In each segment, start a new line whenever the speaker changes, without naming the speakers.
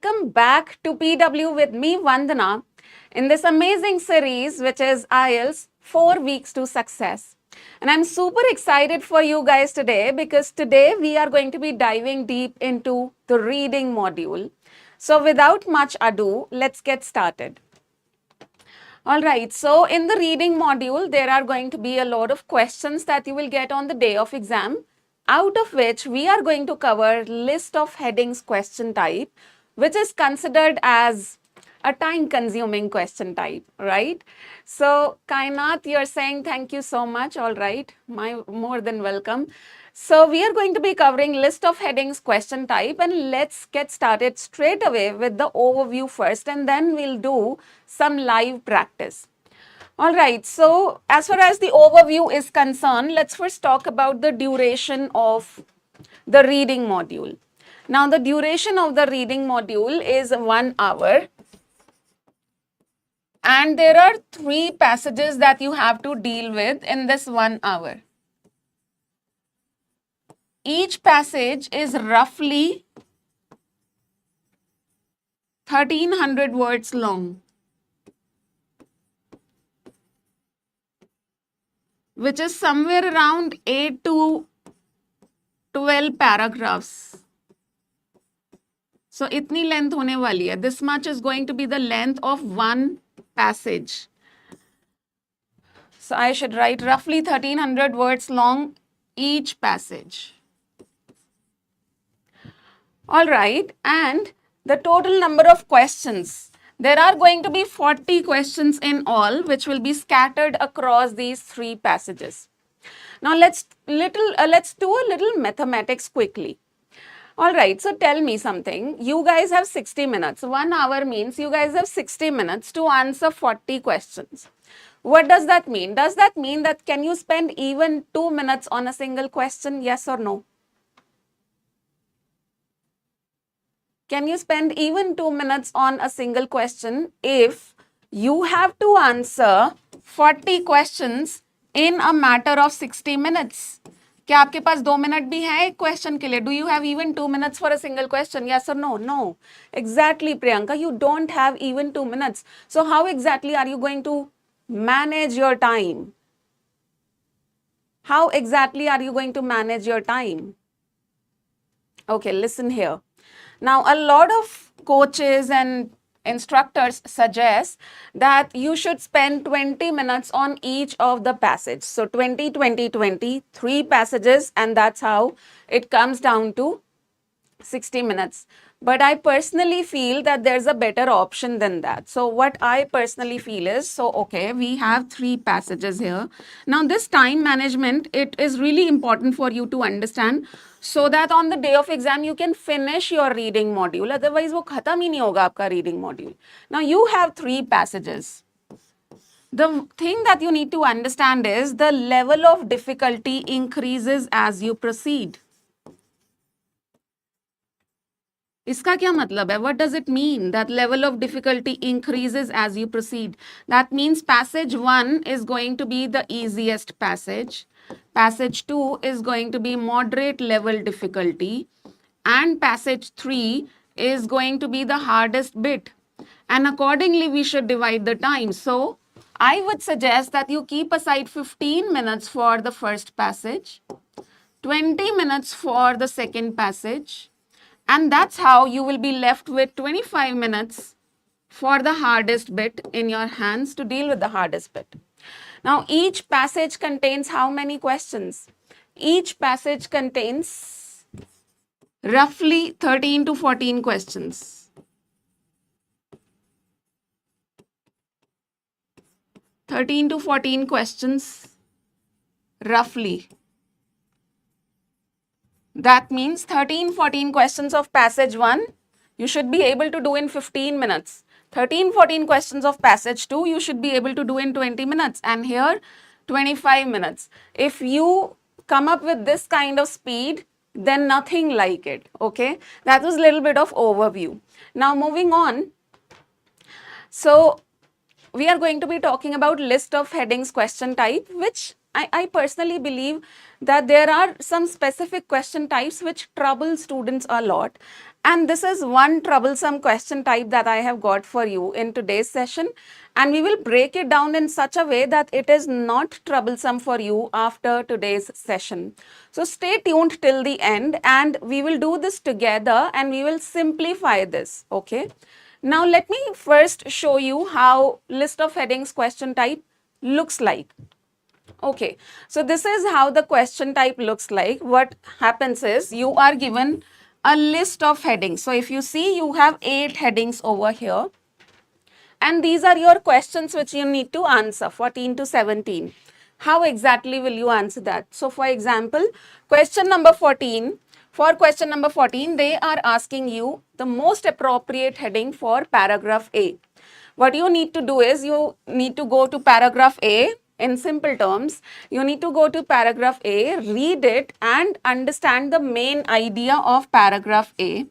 Welcome back to PW with me, Vandana, in this amazing series, which is IELTS 4 Weeks to Success. And I'm super excited for you guys today because today we are going to be diving deep into the reading module. So, without much ado, let's get started. All right, so in the reading module, there are going to be a lot of questions that you will get on the day of exam, out of which we are going to cover list of headings question type, which is considered as a time consuming question type, right? So Kainat, you're saying thank you so much. All right, more than welcome. So we are going to be covering list of headings question type, and let's get started straight away with the overview first, and then we'll do some live practice. All right, so as far as the overview is concerned, let's first talk about the duration of the reading module. Now, the duration of the reading module is 1 hour. And there are 3 passages that you have to deal with in this 1 hour. Each passage is roughly 1300 words long, which is somewhere around 8 to 12 paragraphs. So, itni length hone wali hai. This much is going to be the length of one passage. So, I should write roughly 1300 words long each passage. All right, and the total number of questions. There are going to be 40 questions in all, which will be scattered across these 3 passages. Now, let's do a little mathematics quickly. All right, so tell me something. You guys have 60 minutes. 1 hour means you guys have 60 minutes to answer 40 questions. What does that mean? Does that mean that can you spend even 2 minutes on a single question? Yes or no? Can you spend even 2 minutes on a single question if you have to answer 40 questions in a matter of 60 minutes? क्या आपके पास 2 minute भी है एक question के लिए? Do you have even 2 minutes for a single question? Yes or no? No. Exactly, Priyanka. You don't have even 2 minutes. So how exactly are you going to manage your time? How exactly are you going to manage your time? Okay, listen here. Now, a lot of coaches and instructors suggest that you should spend 20 minutes on each of the passage. So 20, 20, 20, 3 passages, and that's how it comes down to 60 minutes. But I personally feel that there's a better option than that. So what I personally feel is, so okay, we have 3 passages here. Now this time management, it is really important for you to understand so that on the day of exam, you can finish your reading module. Otherwise, वो खत्म ही नहीं होगा आपका reading module. Now you have 3 passages. The thing that you need to understand is the level of difficulty increases as you proceed. इसका क्या मतलब है? What does it mean that level of difficulty increases as you proceed? That means passage 1 is going to be the easiest passage. Passage 2 is going to be moderate level difficulty. And passage 3 is going to be the hardest bit. And accordingly, we should divide the time. So, I would suggest that you keep aside 15 minutes for the first passage, 20 minutes for the second passage, and that's how you will be left with 25 minutes for the hardest bit in your hands to deal with the hardest bit. Now, each passage contains how many questions? Each passage contains roughly 13 to 14 questions. 13 to 14 questions, roughly. That means 13-14 questions of passage 1, you should be able to do in 15 minutes. 13-14 questions of passage 2, you should be able to do in 20 minutes. And here, 25 minutes. If you come up with this kind of speed, then nothing like it, okay? That was a little bit of overview. Now, moving on. So, we are going to be talking about list of headings question type, which I personally believe that there are some specific question types which trouble students a lot. And this is one troublesome question type that I have got for you in today's session. And we will break it down in such a way that it is not troublesome for you after today's session. So stay tuned till the end and we will do this together and we will simplify this, okay? Now let me first show you how list of headings question type looks like. Okay, so this is how the question type looks like. What happens is you are given a list of headings. So if you see, you have 8 headings over here. And these are your questions which you need to answer, 14 to 17. How exactly will you answer that? So for example, question number 14, for question number 14, they are asking you the most appropriate heading for paragraph A. What you need to do is you need to go to paragraph A. In simple terms, you need to go to paragraph A, read it and understand the main idea of paragraph A.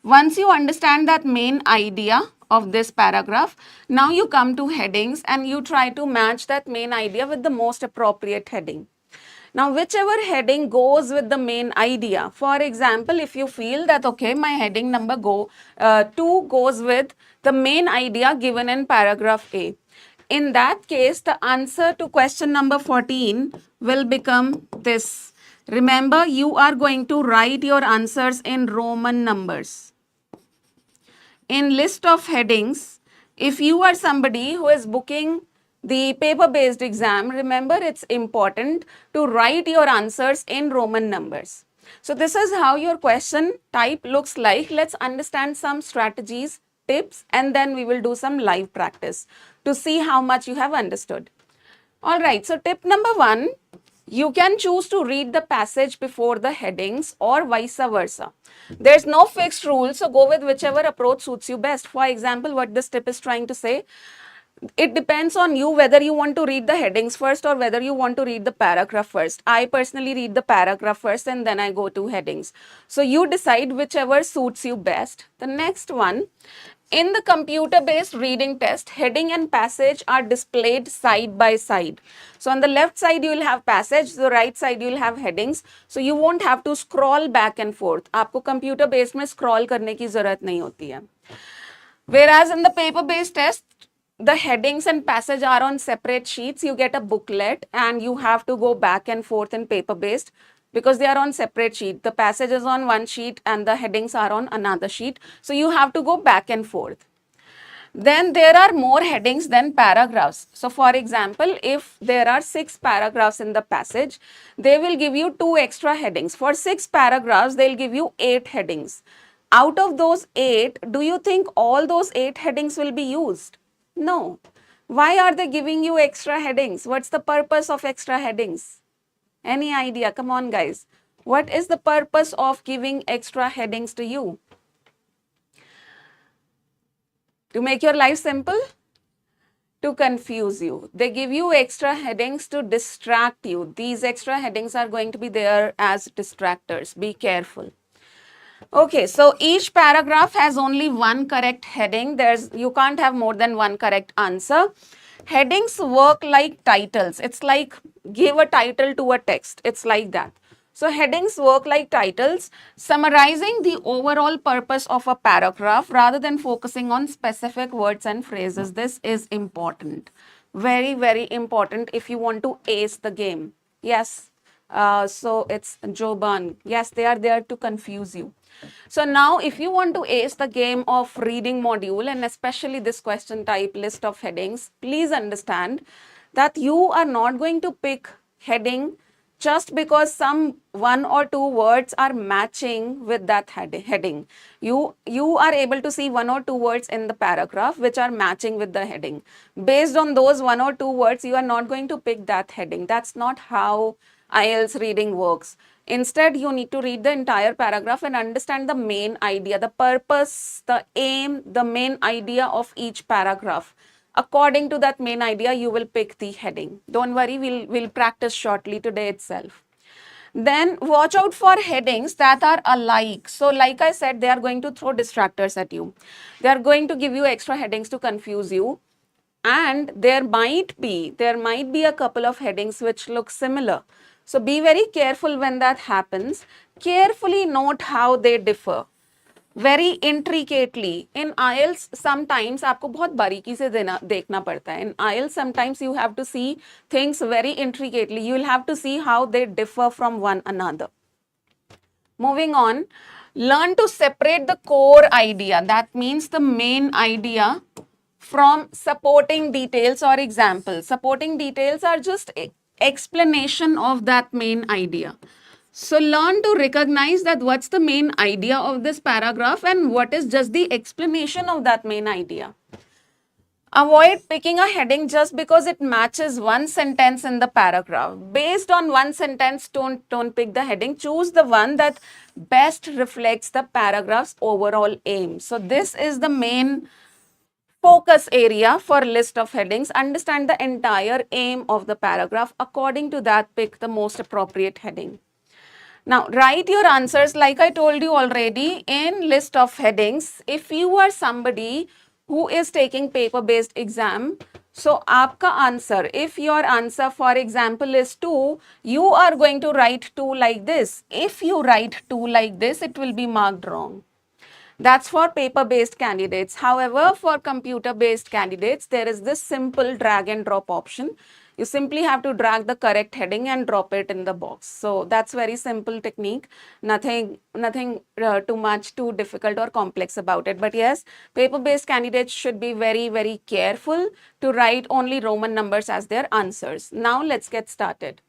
Once you understand that main idea of this paragraph, now you come to headings and you try to match that main idea with the most appropriate heading. Now, whichever heading goes with the main idea, for example, if you feel that, okay, my heading number 2 goes with the main idea given in paragraph A. In that case, the answer to question number 14 will become this. Remember, you are going to write your answers in Roman numbers. In list of headings, if you are somebody who is booking the paper-based exam, remember it's important to write your answers in Roman numbers. So this is how your question type looks like. Let's understand some strategies, tips, and then we will do some live practice to see how much you have understood. All right, so tip number 1, you can choose to read the passage before the headings or vice versa. There's no fixed rule, so go with whichever approach suits you best. For example, what this tip is trying to say, it depends on you whether you want to read the headings first or whether you want to read the paragraph first. I personally read the paragraph first and then I go to headings. So you decide whichever suits you best. The next one, in the computer-based reading test, heading and passage are displayed side by side. So on the left side you will have passage, the right side you will have headings. So you won't have to scroll back and forth. आपको computer-based में scroll करने की ज़रूरत नहीं होती है. Whereas in the paper-based test, the headings and passage are on separate sheets. You get a booklet and you have to go back and forth in paper-based because they are on separate sheet. The passage is on one sheet and the headings are on another sheet. So you have to go back and forth. Then there are more headings than paragraphs. So for example, if there are 6 paragraphs in the passage, they will give you 2 extra headings. For 6 paragraphs, they'll give you 8 headings. Out of those 8, do you think all those 8 headings will be used? No. Why are they giving you extra headings? What's the purpose of extra headings? Any idea? Come on, guys. What is the purpose of giving extra headings to you? To make your life simple? To confuse you. They give you extra headings to distract you. These extra headings are going to be there as distractors. Be careful. Okay, so each paragraph has only one correct heading. You can't have more than one correct answer. Headings work like titles. It's like give a title to a text. It's like that. So headings work like titles, summarizing the overall purpose of a paragraph rather than focusing on specific words and phrases. This is important. Very, very important if you want to ace the game. Yes. So it's Joban. Yes, they are there to confuse you. So now if you want to ace the game of reading module and especially this question type list of headings, please understand that you are not going to pick heading just because some 1 or 2 words are matching with that heading. You are able to see 1 or 2 words in the paragraph which are matching with the heading. Based on those 1 or 2 words, you are not going to pick that heading. That's not how IELTS reading works. Instead, you need to read the entire paragraph and understand the main idea, the purpose, the aim, the main idea of each paragraph. According to that main idea, you will pick the heading. Don't worry, we'll practice shortly today itself. Then watch out for headings that are alike. So like I said, they are going to throw distractors at you. They are going to give you extra headings to confuse you. And there might be a couple of headings which look similar. So be very careful when that happens. Carefully note how they differ. very intricately. In IELTS sometimes आपको बहुत बारीकी से देखना पड़ता है. In IELTS sometimes you have to see things very intricately. You will have to see how they differ from one another. Moving on, learn to separate the core idea, that means the main idea, from supporting details or examples. Supporting details are just explanation of that main idea. So learn to recognize that what's the main idea of this paragraph and what is just the explanation of that main idea. Avoid picking a heading just because it matches one sentence in the paragraph. Based on one sentence, don't pick the heading. Choose the one that best reflects the paragraph's overall aim. So this is the main focus area for list of headings. Understand the entire aim of the paragraph. According to that, pick the most appropriate heading. Now, write your answers like I told you already in list of headings. If you are somebody who is taking paper-based exam, so aapka answer, if your answer for example is 2, you are going to write 2 like this. If you write 2 like this, it will be marked wrong. That's for paper-based candidates. However, for computer-based candidates, there is this simple drag and drop option. You simply have to drag the correct heading and drop it in the box. So that's very simple technique. Nothing too much too difficult or complex about it. But yes, paper-based candidates should be very, very careful to write only Roman numbers as their answers. Now let's get started.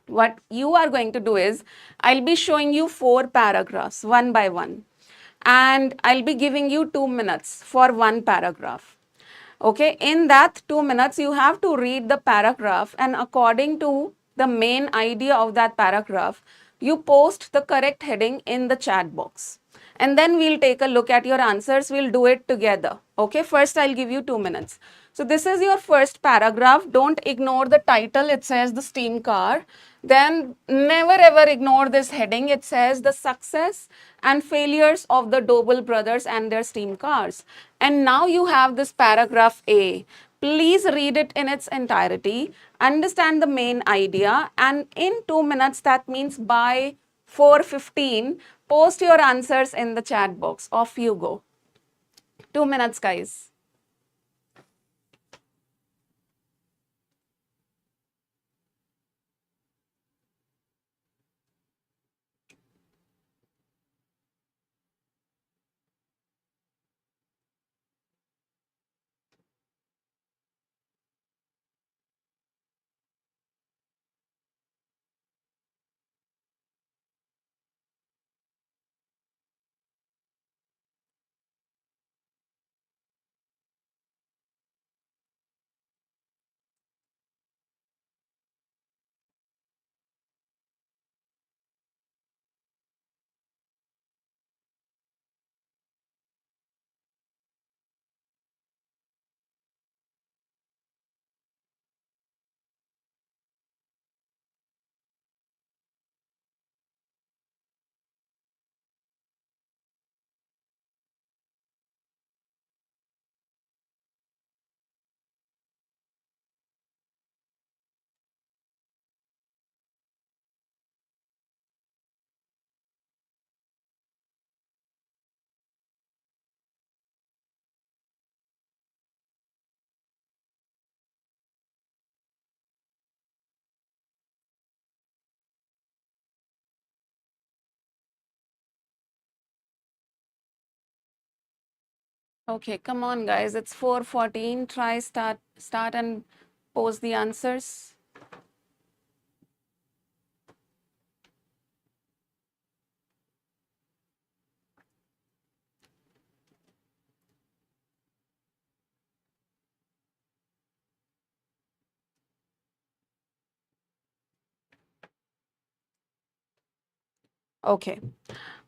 What you are going to do is, I'll be showing you 4 paragraphs one by one. And I'll be giving you 2 minutes for one paragraph. Okay, in that 2 minutes, you have to read the paragraph, and according to the main idea of that paragraph, you post the correct heading in the chat box. And then we'll take a look at your answers. We'll do it together. Okay, first I'll give you 2 minutes. So this is your first paragraph. Don't ignore the title. It says the steam car. Then never ever ignore this heading. It says the success and failures of the Doble brothers and their steam cars. And now you have this paragraph A. Please read it in its entirety, understand the main idea, and in 2 minutes, that means by 4:15, post your answers in the chat box. Off you go. 2 minutes, guys. Okay, come on, guys. It's 4:14. Try start and post the answers. Okay.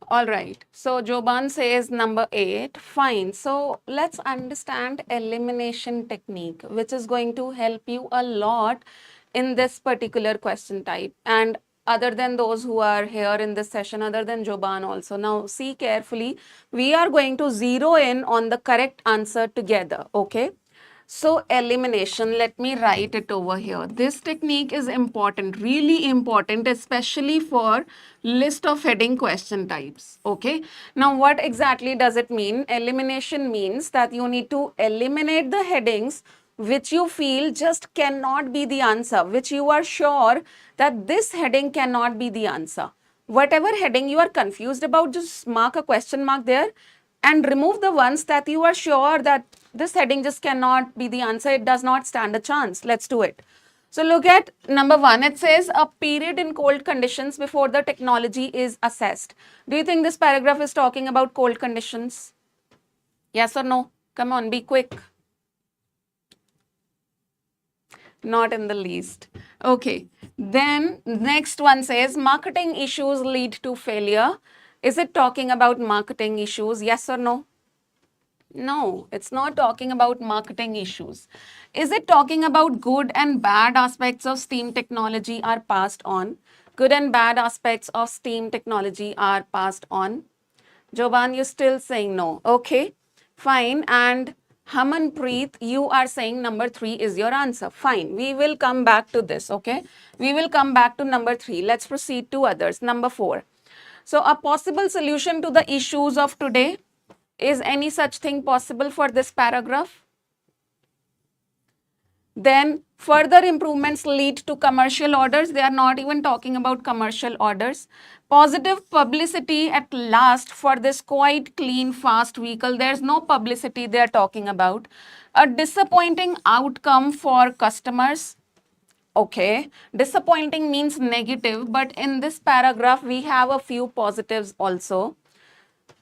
All right. So Joban says number 8. Fine. So let's understand elimination technique, which is going to help you a lot in this particular question type. And other than those who are here in this session, other than Joban also. Now see carefully. We are going to zero in on the correct answer together. Okay. So elimination, let me write it over here. This technique is important, really important, especially for list of heading question types. Okay. Now, what exactly does it mean? Elimination means that you need to eliminate the headings which you feel just cannot be the answer, which you are sure that this heading cannot be the answer. Whatever heading you are confused about, just mark a question mark there and remove the ones that you are sure that this heading just cannot be the answer. It does not stand a chance. Let's do it. So look at number 1. It says a period in cold conditions before the technology is assessed. Do you think this paragraph is talking about cold conditions? Yes or no? Come on, be quick. Not in the least. Okay. Then next one says marketing issues lead to failure. Is it talking about marketing issues? Yes or no? No, it's not talking about marketing issues. Is it talking about good and bad aspects of STEAM technology are passed on? Good and bad aspects of STEAM technology are passed on. Jovan, you're still saying no. Okay, fine. And Hamanpreet, you are saying number 3 is your answer. Fine. We will come back to this. Okay, we will come back to number 3. Let's proceed to others. Number 4. So, a possible solution to the issues of today. Is any such thing possible for this paragraph? Then further improvements lead to commercial orders. They are not even talking about commercial orders. Positive publicity at last for this quite clean, fast vehicle. There's no publicity they are talking about. A disappointing outcome for customers. Okay, disappointing means negative, but in this paragraph, we have a few positives also.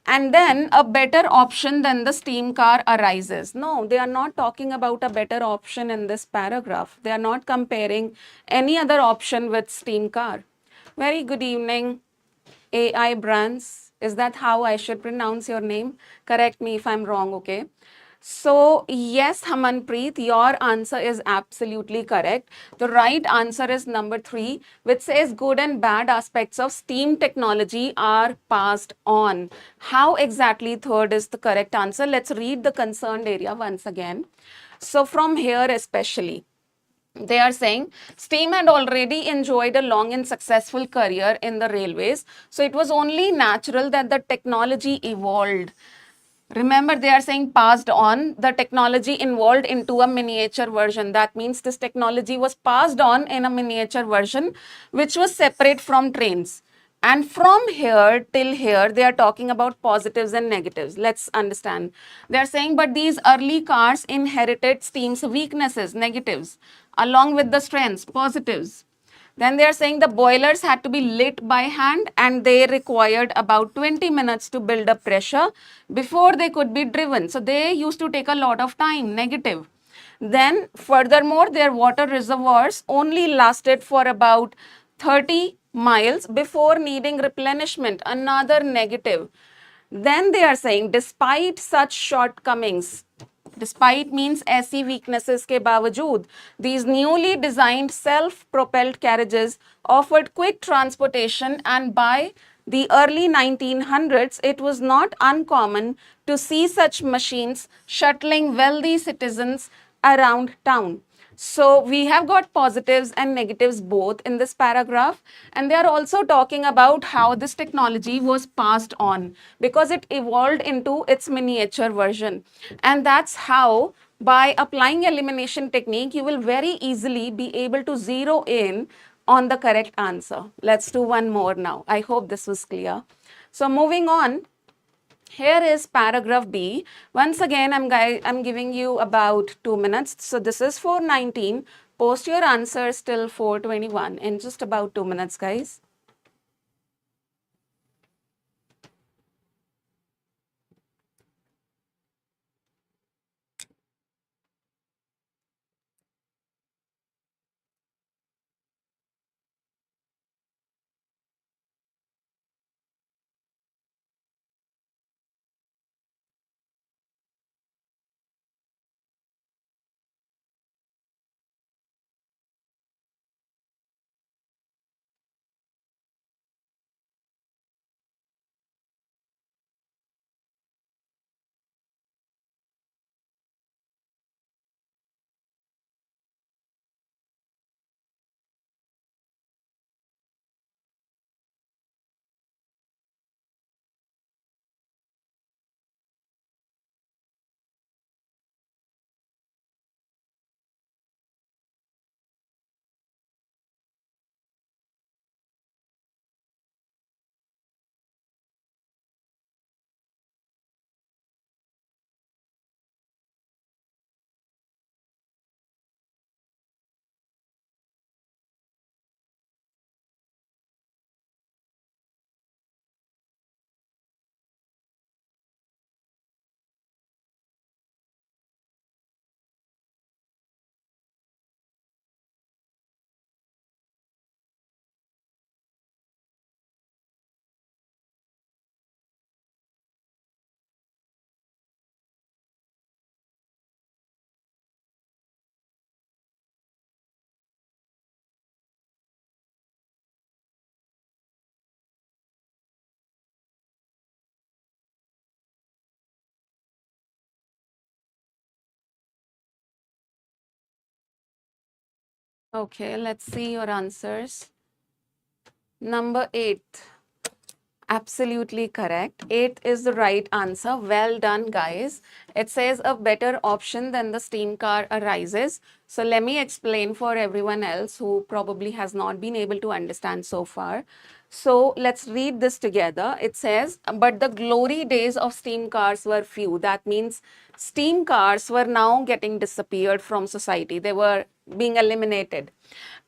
And then a better option than the steam car arises. No, they are not talking about a better option in this paragraph. They are not comparing any other option with steam car. Very good evening, AI Brands. Is that how I should pronounce your name? Correct me if I'm wrong, okay? So, yes, Hamanpreet, your answer is absolutely correct. The right answer is number 3, which says good and bad aspects of STEAM technology are passed on. How exactly third is the correct answer? Let's read the concerned area once again. So, from here especially, they are saying STEAM had already enjoyed a long and successful career in the railways. So, it was only natural that the technology evolved. Remember, they are saying passed on, the technology involved into a miniature version. That means this technology was passed on in a miniature version, which was separate from trains. And from here till here, they are talking about positives and negatives. Let's understand. They are saying, but these early cars inherited steam's weaknesses, negatives, along with the strengths, positives. Then they are saying the boilers had to be lit by hand and they required about 20 minutes to build up pressure before they could be driven. So they used to take a lot of time, negative. Then furthermore, their water reservoirs only lasted for about 30 miles before needing replenishment, another negative. Then they are saying, despite such shortcomings, despite means ऐसी weaknesses के बावजूद, these newly designed self-propelled carriages offered quick transportation, and by the early 1900s, it was not uncommon to see such machines shuttling wealthy citizens around town. So we have got positives and negatives both in this paragraph, and they are also talking about how this technology was passed on because it evolved into its miniature version. And that's how, by applying elimination technique, you will very easily be able to zero in on the correct answer. Let's do one more now. I hope this was clear. So moving on, here is paragraph B. Once again, I'm giving you about 2 minutes. So this is 419. Post your answers till 421 in just about 2 minutes, guys. Okay, let's see your answers. Number 8. Absolutely correct. 8 is the right answer. Well done, guys. It says a better option than the steam car arises. So let me explain for everyone else who probably has not been able to understand so far. So let's read this together. It says, but the glory days of steam cars were few. That means steam cars were now getting disappeared from society. They were being eliminated.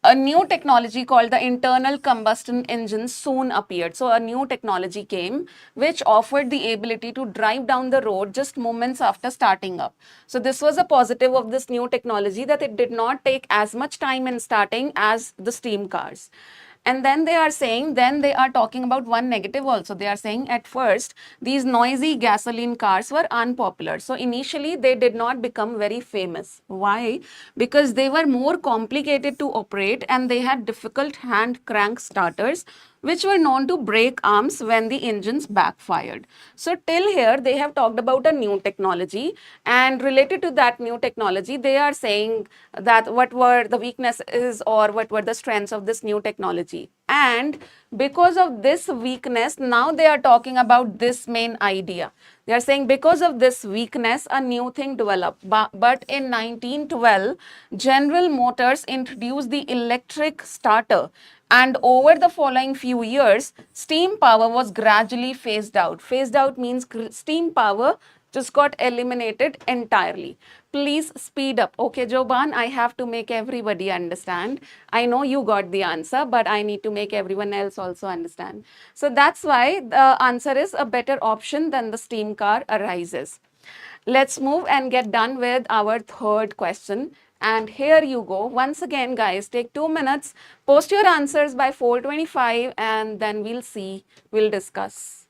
A new technology called the internal combustion engine soon appeared. So, a new technology came which offered the ability to drive down the road just moments after starting up. So, this was a positive of this new technology, that it did not take as much time in starting as the steam cars. And then they are talking about one negative also. They are saying at first, these noisy gasoline cars were unpopular. So initially, they did not become very famous. Why? Because they were more complicated to operate and they had difficult hand crank starters, which were known to break arms when the engines backfired. So, till here, they have talked about a new technology, and related to that new technology, they are saying that what were the weaknesses or what were the strengths of this new technology. And because of this weakness, now they are talking about this main idea. They are saying because of this weakness, a new thing developed. But in 1912, General Motors introduced the electric starter, and over the following few years, steam power was gradually phased out. Phased out means steam power just got eliminated entirely. Please speed up. Okay, Joban, I have to make everybody understand. I know you got the answer, but I need to make everyone else also understand. So that's why the answer is a better option than the steam car arises. Let's move and get done with our third question. And here you go. Once again, guys, take 2 minutes, post your answers by 4:25, and then we'll discuss.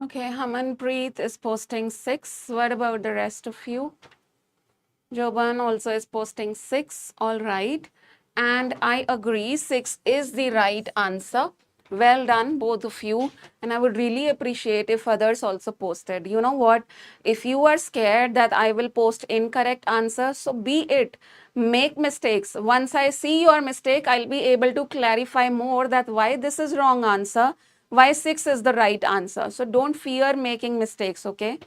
Okay, Hamanpreet is posting 6. What about the rest of you? Joban also is posting 6. All right. And I agree, 6 is the right answer. Well done, both of you. And I would really appreciate if others also posted. You know what? If you are scared that I will post incorrect answer, so be it. Make mistakes. Once I see your mistake, I'll be able to clarify more that why this is wrong answer, why 6 is the right answer. So don't fear making mistakes, okay?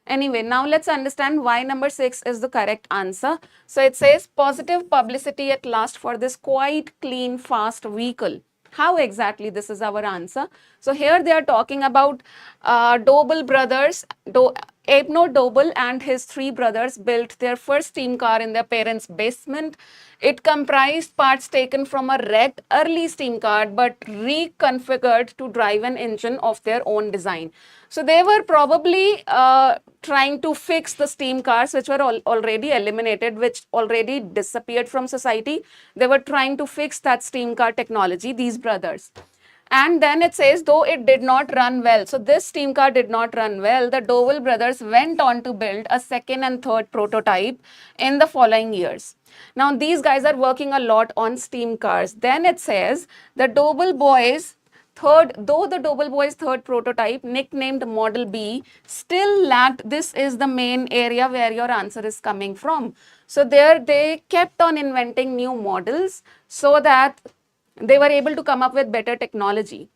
Anyway, now let's understand why number 6 is the correct answer. So it says positive publicity at last for this quite clean, fast vehicle. How exactly this is our answer? So here they are talking about Doble brothers. Abner Doble and his three brothers built their first steam car in their parents' basement. It comprised parts taken from a wrecked early steam car but reconfigured to drive an engine of their own design. So they were probably trying to fix the steam cars which were already eliminated, which already disappeared from society. They were trying to fix that steam car technology, these brothers. And then it says, though it did not run well. So this steam car did not run well. The Dovell brothers went on to build a second and third prototype in the following years. Now these guys are working a lot on steam cars. Then it says the Dovell boys though the Dovell boys third prototype, nicknamed Model B, still lacked. This is the main area where your answer is coming from. So there they kept on inventing new models so that they were able to come up with better technology.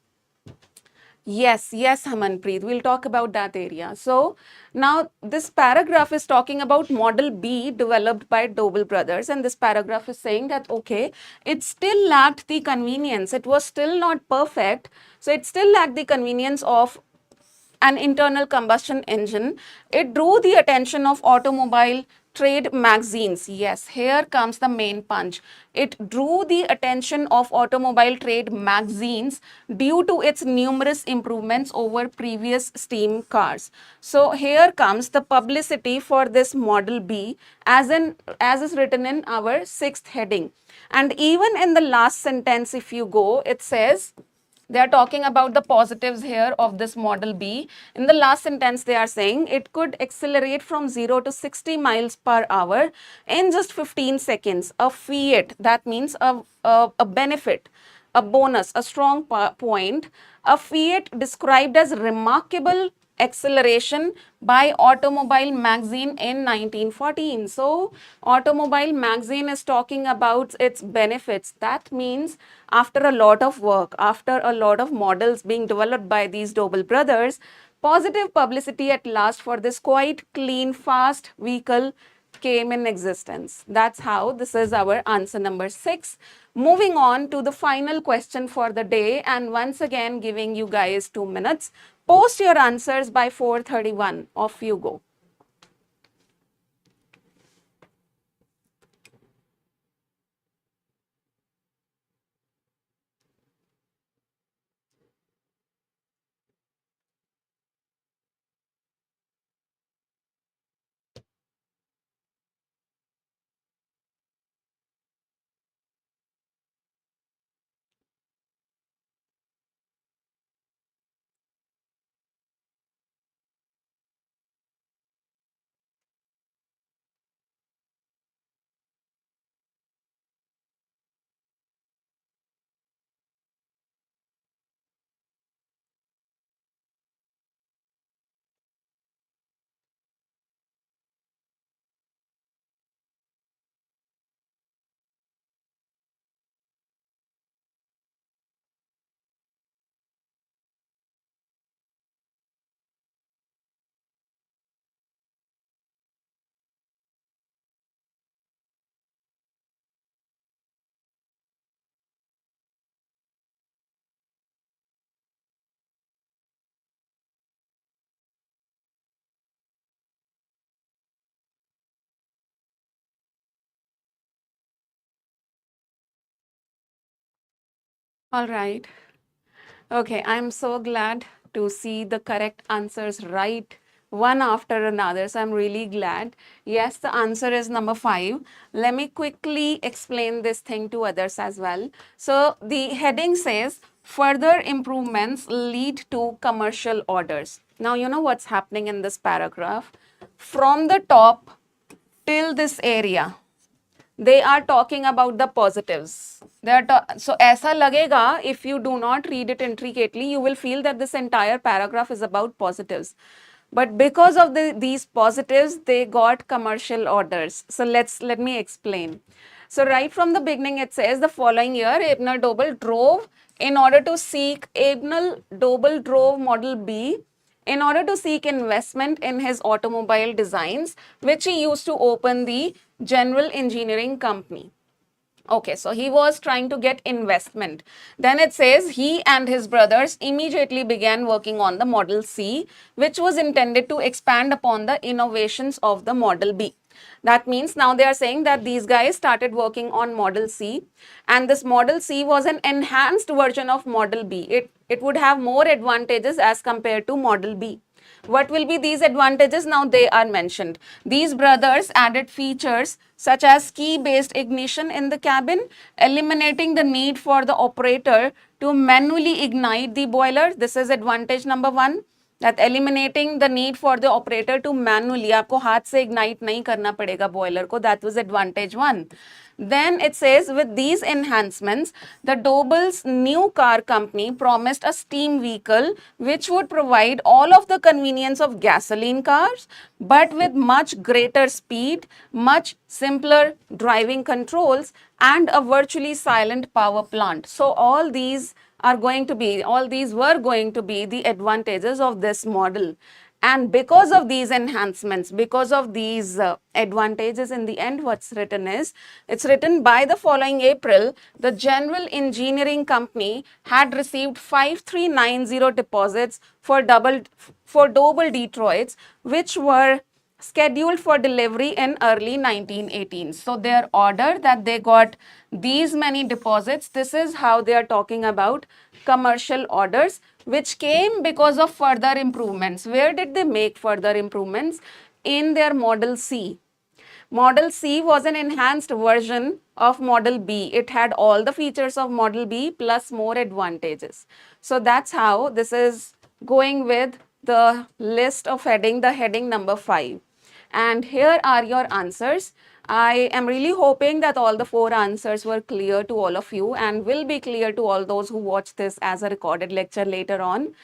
Yes, Hamanpreet, we'll talk about that area. So now this paragraph is talking about Model B developed by Doble brothers, and this paragraph is saying that, okay, it still lacked the convenience. It was still not perfect. So it still lacked the convenience of an internal combustion engine. It drew the attention of automobile trade magazines. Yes, here comes the main punch. It drew the attention of automobile trade magazines due to its numerous improvements over previous steam cars. So here comes the publicity for this Model B as is written in our sixth heading. And even in the last sentence, if you go, it says, they are talking about the positives here of this Model B. In the last sentence, they are saying it could accelerate from 0 to 60 miles per hour in just 15 seconds. A fiat, that means a benefit, a bonus, a strong point. A fiat described as remarkable acceleration by Automobile Magazine in 1914. So, Automobile Magazine is talking about its benefits. That means after a lot of work, after a lot of models being developed by these Doble brothers, positive publicity at last for this quite clean, fast vehicle came in existence. That's how this is our answer number 6. Moving on to the final question for the day, and once again giving you guys 2 minutes. Post your answers by 4:31. Off you go. All right. Okay, I'm so glad to see the correct answers right one after another. So I'm really glad. Yes, the answer is number 5. Let me quickly explain this thing to others as well. So the heading says further improvements lead to commercial orders. Now, you know what's happening in this paragraph? From the top till this area, they are talking about the positives. So aisa lagega, if you do not read it intricately, you will feel that this entire paragraph is about positives. But because of these positives, they got commercial orders. So let me explain. So right from the beginning, it says the following year, Abner Doble drove Model B in order to seek investment in his automobile designs, which he used to open the General Engineering Company. Okay, so he was trying to get investment. Then it says he and his brothers immediately began working on the Model C, which was intended to expand upon the innovations of the Model B. That means now they are saying that these guys started working on Model C, and this Model C was an enhanced version of Model B. It would have more advantages as compared to Model B. What will be these advantages? Now they are mentioned. These brothers added features such as key-based ignition in the cabin, eliminating the need for the operator to manually ignite the boiler. This is advantage number one. That eliminating the need for the operator to manually, आपको हाथ से ignite नहीं करना पड़ेगा boiler को. That was advantage one. Then it says with these enhancements, the Doble's new car company promised a steam vehicle which would provide all of the convenience of gasoline cars, but with much greater speed, much simpler driving controls, and a virtually silent power plant. So all these were going to be the advantages of this model. And because of these enhancements, because of these advantages, in the end, what's written is, it's written by the following April, the General Engineering Company had received 5390 deposits for Doble Detroits, which were scheduled for delivery in early 1918. So their order that they got these many deposits, this is how they are talking about commercial orders, which came because of further improvements. Where did they make further improvements? In their Model C. Model C was an enhanced version of Model B. It had all the features of Model B plus more advantages. So that's how this is going with the list of heading, the heading number 5. And here are your answers. I am really hoping that all the 4 answers were clear to all of you and will be clear to all those who watch this as a recorded lecture later on.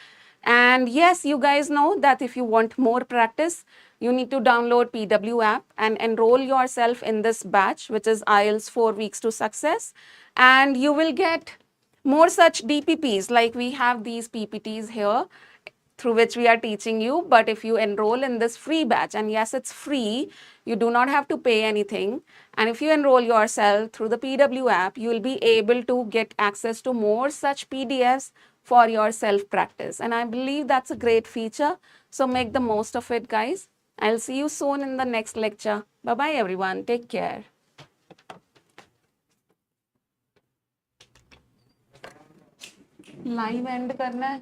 And yes, you guys know that if you want more practice, you need to download PW app and enroll yourself in this batch, which is IELTS 4 weeks to success. And you will get more such DPPs, like we have these PPTs here, through which we are teaching you. But if you enroll in this free batch, and yes, it's free, you do not have to pay anything. And if you enroll yourself through the PW app, you will be able to get access to more such PDFs for your self-practice. And I believe that's a great feature. So make the most of it, guys. I'll see you soon in the next lecture. Bye-bye, everyone. Take care. Live and करना है.